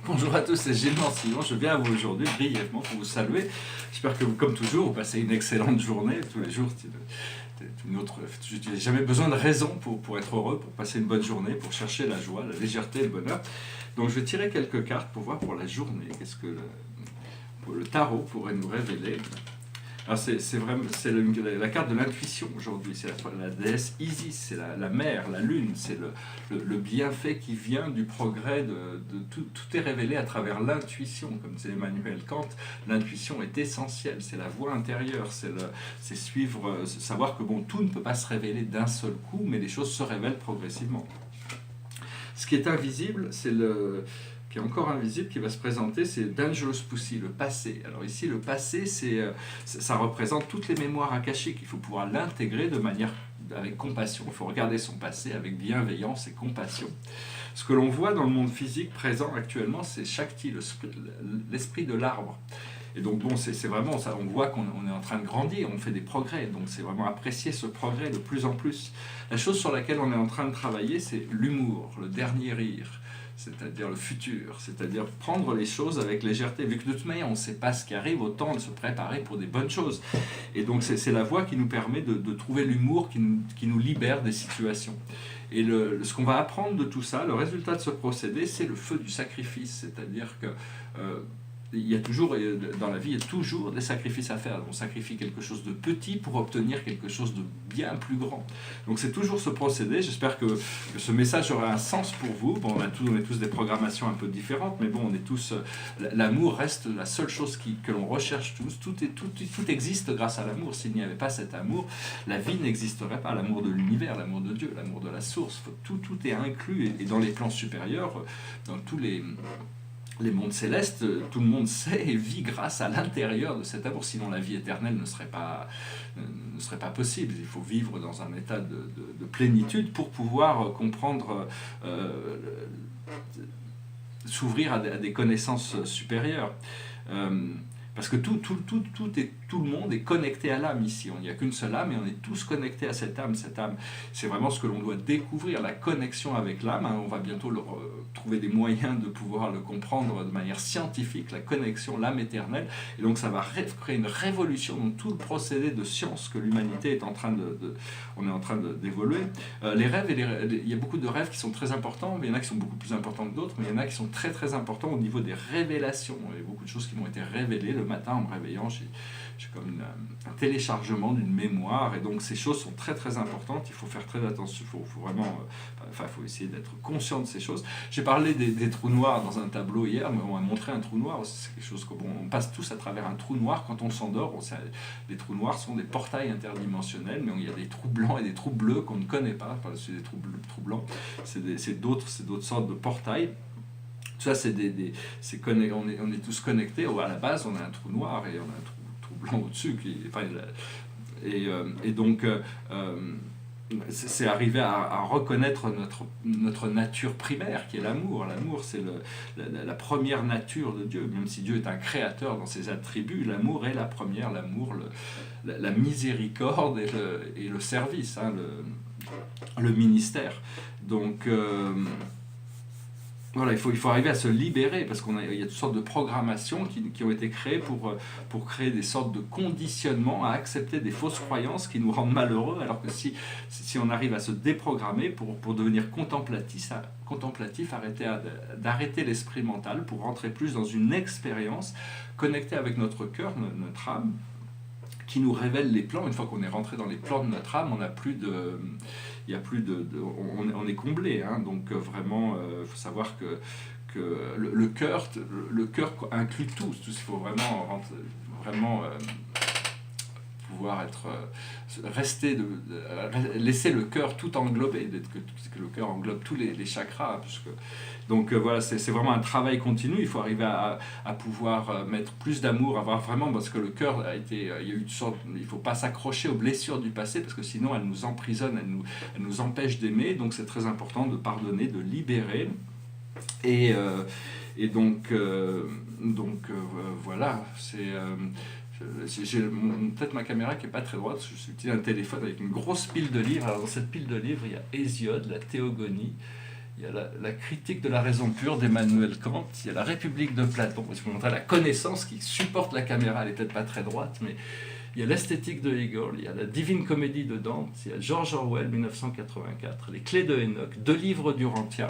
Bonjour à tous, c'est Gilles Mancillon. Je viens à vous aujourd'hui brièvement pour vous saluer. J'espère que vous, comme toujours, vous passez une excellente journée. Tous les jours, je n'ai jamais besoin de raison pour être heureux, pour passer une bonne journée, pour chercher la joie, la légèreté et le bonheur. Donc je vais tirer quelques cartes pour voir pour la journée, qu'est-ce que le tarot pourrait nous révéler. Alors c'est vraiment la carte de l'intuition aujourd'hui, c'est la déesse Isis, c'est la mer, la lune, c'est le bienfait qui vient du progrès tout est révélé à travers l'intuition, comme disait Emmanuel Kant. L'intuition est essentielle, c'est la voie intérieure, c'est suivre, savoir que bon, tout ne peut pas se révéler d'un seul coup, mais les choses se révèlent progressivement. Ce qui est invisible, qui est encore invisible, qui va se présenter, c'est Dangerous Pussy, le passé. Alors ici, le passé, ça représente toutes les mémoires akashiques. Il faut pouvoir l'intégrer de manière avec compassion. Il faut regarder son passé avec bienveillance et compassion. Ce que l'on voit dans le monde physique présent actuellement, c'est Shakti, l'esprit de l'arbre. Et donc bon, c'est vraiment ça, on voit qu'on est en train de grandir, on fait des progrès, donc c'est vraiment apprécier ce progrès de plus en plus. La chose sur laquelle on est en train de travailler, c'est l'humour, le dernier rire, c'est-à-dire le futur, c'est-à-dire prendre les choses avec légèreté. Vu que de toute manière, on ne sait pas ce qui arrive, autant de se préparer pour des bonnes choses. Et donc c'est la voie qui nous permet de trouver l'humour qui nous libère des situations. Et ce qu'on va apprendre de tout ça, le résultat de ce procédé, c'est le feu du sacrifice, c'est-à-dire que il y a toujours, dans la vie, il y a toujours des sacrifices à faire. On sacrifie quelque chose de petit pour obtenir quelque chose de bien plus grand. Donc c'est toujours ce procédé. J'espère que ce message aura un sens pour vous. Bon, on est tous des programmations un peu différentes, mais bon, on est tous. L'amour reste la seule chose que l'on recherche tous. Tout existe grâce à l'amour. S'il n'y avait pas cet amour, la vie n'existerait pas. L'amour de l'univers, l'amour de Dieu, l'amour de la source. Tout est inclus. Et dans les plans supérieurs, dans tous les mondes célestes, tout le monde sait et vit grâce à l'intérieur de cet amour. Sinon, la vie éternelle ne serait pas possible. Il faut vivre dans un état de plénitude pour pouvoir comprendre, s'ouvrir à des connaissances supérieures. Parce que tout le monde est connecté à l'âme ici. Il n'y a qu'une seule âme et on est tous connectés à cette âme. Cette âme, c'est vraiment ce que l'on doit découvrir, la connexion avec l'âme. On va bientôt trouver des moyens de pouvoir le comprendre de manière scientifique, la connexion, l'âme éternelle. Et donc ça va créer une révolution dans tout le procédé de science que l'humanité est en train d'évoluer. Les rêves, il y a beaucoup de rêves qui sont très importants, mais il y en a qui sont beaucoup plus importants que d'autres, mais il y en a qui sont très très importants au niveau des révélations. Il y a beaucoup de choses qui m'ont été révélées le matin en me réveillant. J'ai comme un téléchargement d'une mémoire, et donc ces choses sont très très importantes. Il faut faire très attention, il faut vraiment, il faut essayer d'être conscient de ces choses. J'ai parlé des trous noirs dans un tableau hier, mais on m'a montré un trou noir. C'est quelque chose on passe tous à travers un trou noir quand on s'endort. Les trous noirs sont des portails interdimensionnels, mais il y a des trous blancs et des trous bleus qu'on ne connaît pas. Par-dessus des trous blancs, c'est d'autres sortes de portails. Tout ça, on est tous connectés. À la base, on a un trou noir et on a un trou blanc au-dessus. Donc, c'est arriver à reconnaître notre nature primaire, qui est l'amour. L'amour, c'est la première nature de Dieu. Même si Dieu est un créateur dans ses attributs, l'amour est la première. L'amour, la miséricorde et le service, le ministère. Donc... Voilà, il faut arriver à se libérer, parce qu'il y a toutes sortes de programmations qui ont été créées pour créer des sortes de conditionnements à accepter des fausses croyances qui nous rendent malheureux, alors que si on arrive à se déprogrammer pour devenir contemplatif, d'arrêter l'esprit mental pour rentrer plus dans une expérience connectée avec notre cœur, notre âme, qui nous révèle les plans. Une fois qu'on est rentré dans les plans de notre âme, on est comblé. Donc vraiment, il faut savoir que le cœur inclut tout. Il faut vraiment pouvoir laisser le cœur tout englober, que le cœur englobe tous les chakras. Donc voilà, c'est vraiment un travail continu. Il faut arriver à pouvoir mettre plus d'amour, avoir vraiment, parce que le cœur il y a eu une sorte, il ne faut pas s'accrocher aux blessures du passé, parce que sinon elles nous emprisonnent, elles nous empêchent d'aimer. Donc c'est très important de pardonner, de libérer. Et donc voilà, j'ai peut-être ma caméra qui n'est pas très droite, je suis un téléphone avec une grosse pile de livres. Alors dans cette pile de livres, il y a Hésiode, la Théogonie, il y a la critique de la raison pure d'Emmanuel Kant, il y a la République de Platon, parce qu'on montrait la connaissance qui supporte la caméra, elle n'est peut-être pas très droite, mais il y a l'esthétique de Hegel, il y a la Divine Comédie de Dante, il y a George Orwell, 1984, les Clés de Enoch, 2 livres d'Urantia,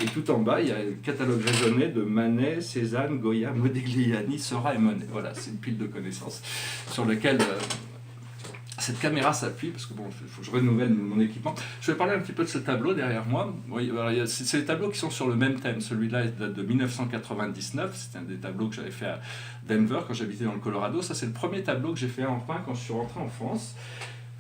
et tout en bas, il y a le catalogue raisonné de Manet, Cézanne, Goya, Modigliani, Seurat et Monet. Voilà, c'est une pile de connaissances sur lesquelles cette caméra s'appuie, parce que bon, il faut que je renouvelle mon équipement. Je vais parler un petit peu de ce tableau derrière moi. Oui, c'est les tableaux qui sont sur le même thème. Celui-là date de 1999. C'était un des tableaux que j'avais fait à Denver quand j'habitais dans le Colorado. Ça, c'est le premier tableau que j'ai fait enfin quand je suis rentré en France.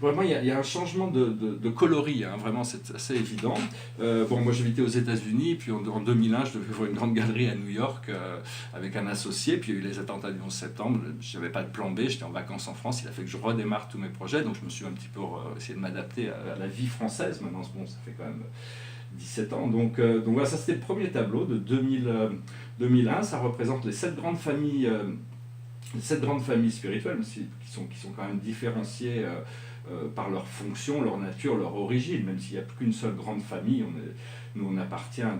Vraiment, il y a un changement de coloris, hein, vraiment, c'est assez évident. Bon, moi, j'habitais aux États-Unis, puis en 2001, je devais voir une grande galerie à New York avec un associé, puis il y a eu les attentats du 11 septembre, je n'avais pas de plan B, j'étais en vacances en France, il a fait que je redémarre tous mes projets, donc je me suis un petit peu essayé de m'adapter à la vie française. Maintenant, bon, ça fait quand même 17 ans. Donc voilà, ça c'était le premier tableau de 2001, ça représente les 7 grandes familles. Les 7 grandes familles spirituelles qui sont quand même différenciées par leur fonction, leur nature, leur origine, même s'il n'y a plus qu'une seule grande famille, nous on appartient à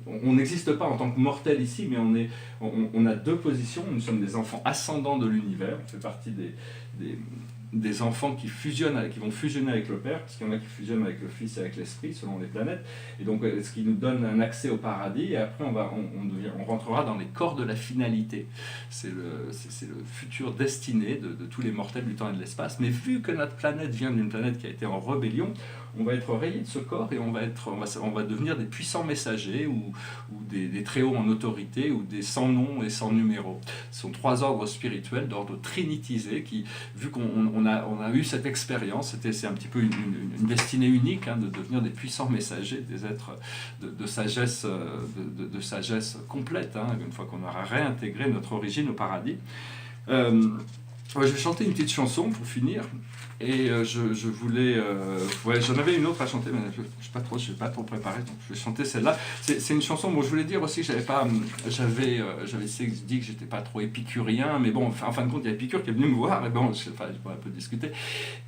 on n'existe pas en tant que mortel ici, mais on a 2 positions, nous sommes des enfants ascendants de l'univers, on fait partie des enfants qui vont fusionner avec le Père, parce qu'il y en a qui fusionnent avec le Fils et avec l'Esprit, selon les planètes, et donc ce qui nous donne un accès au paradis, et après on rentrera dans les corps de la finalité. C'est le futur destiné de tous les mortels du temps et de l'espace, mais vu que notre planète vient d'une planète qui a été en rébellion, on va être rayé de ce corps et on va devenir des puissants messagers ou des très hauts en autorité ou des sans nom et sans numéro. Ce sont 3 ordres spirituels d'ordre trinitisé qui, vu qu'on a eu cette expérience, c'est un petit peu une destinée unique, hein, de devenir des puissants messagers, des êtres de sagesse, de sagesse complète, hein, une fois qu'on aura réintégré notre origine au paradis. Je vais chanter une petite chanson pour finir. Et je voulais... j'en avais une autre à chanter, mais je ne vais pas trop préparé, donc je vais chanter celle-là. C'est une chanson, bon, je voulais dire aussi que j'avais dit que j'étais pas trop épicurien, mais bon, en fin de compte, il y a Épicure qui est venu me voir, et bon, je pourrais un peu discuter.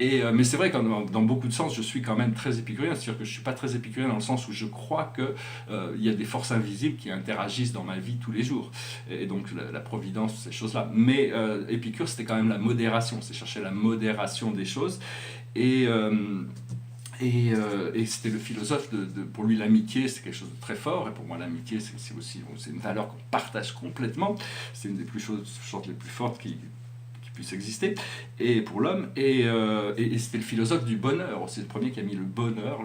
Mais c'est vrai que dans beaucoup de sens, je suis quand même très épicurien, c'est-à-dire que je ne suis pas très épicurien dans le sens où je crois qu'il y a des forces invisibles qui interagissent dans ma vie tous les jours, et donc la providence, ces choses-là. Mais Épicure, c'était quand même la modération, c'est chercher la modération des choses. Et c'était le philosophe, pour lui l'amitié c'est quelque chose de très fort, et pour moi l'amitié c'est aussi c'est une valeur qu'on partage complètement, c'est une des choses les plus fortes qui puisse exister, et pour l'homme, et c'était le philosophe du bonheur, c'est le premier qui a mis le bonheur,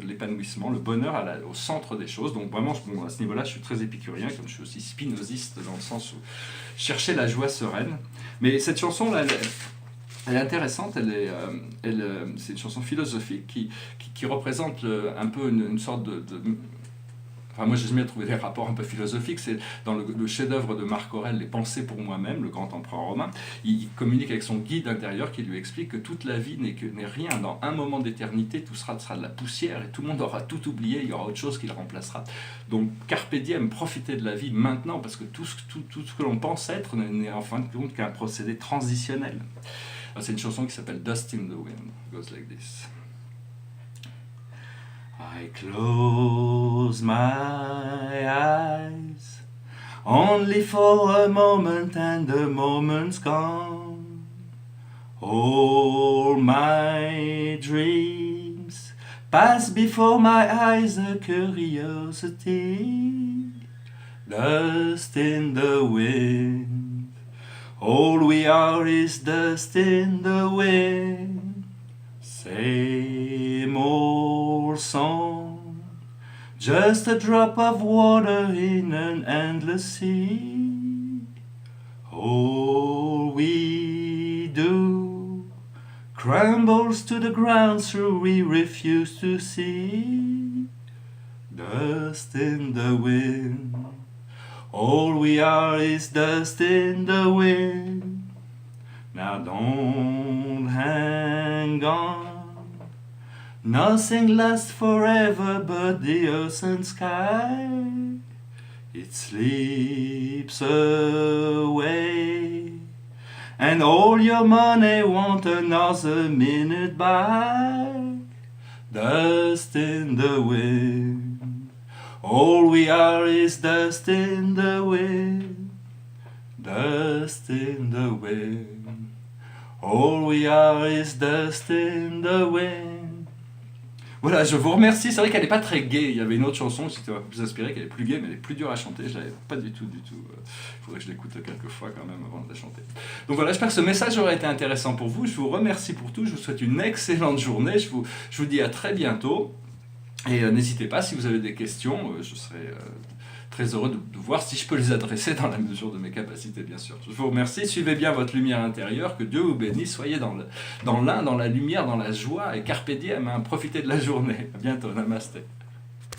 l'épanouissement, le bonheur au centre des choses. Donc vraiment, à ce niveau-là, je suis très épicurien, comme je suis aussi spinoziste, dans le sens où chercher la joie sereine. Mais cette chanson-là, elle est intéressante, c'est une chanson philosophique qui représente un peu une sorte de... Enfin, moi, j'ai jamais trouvé des rapports un peu philosophiques. C'est dans le chef-d'œuvre de Marc Aurèle, Les Pensées pour moi-même, le grand empereur romain. Il communique avec son guide intérieur qui lui explique que toute la vie n'est rien. Dans un moment d'éternité, tout sera de la poussière et tout le monde aura tout oublié. Il y aura autre chose qui le remplacera. Donc, carpe diem, profitez de la vie maintenant, parce que tout ce que l'on pense être n'est en fin de compte qu'un procédé transitionnel. C'est une chanson qui s'appelle Dust in the Wind. It goes like this. I close my eyes only for a moment, and the moment's gone. All my dreams pass before my eyes, a curiosity, dust in the wind. All we are is dust in the wind. Same old song, just a drop of water in an endless sea. All we do crumbles to the ground, so we refuse to see. Dust in the wind. All we are is dust in the wind. Now don't hang on. Nothing lasts forever but the earth and sky. It slips away, and all your money won't another minute back. Dust in the wind. All we are is dust in the wind, dust in the wind. All we are is dust in the wind. Voilà, je vous remercie. C'est vrai qu'elle n'est pas très gaie. Il y avait une autre chanson qui était un peu plus inspirée, qui est plus gaie, mais elle est plus dure à chanter. Je l'avais pas du tout. Il faudrait que je l'écoute quelques fois quand même avant de la chanter. Donc voilà, j'espère que ce message aura été intéressant pour vous. Je vous remercie pour tout. Je vous souhaite une excellente journée. Je vous dis à très bientôt. Et n'hésitez pas, si vous avez des questions, je serai très heureux de voir si je peux les adresser dans la mesure de mes capacités, bien sûr. Je vous remercie, suivez bien votre lumière intérieure, que Dieu vous bénisse, soyez dans la lumière, dans la joie, et carpe diem, profitez de la journée. À bientôt, namasté.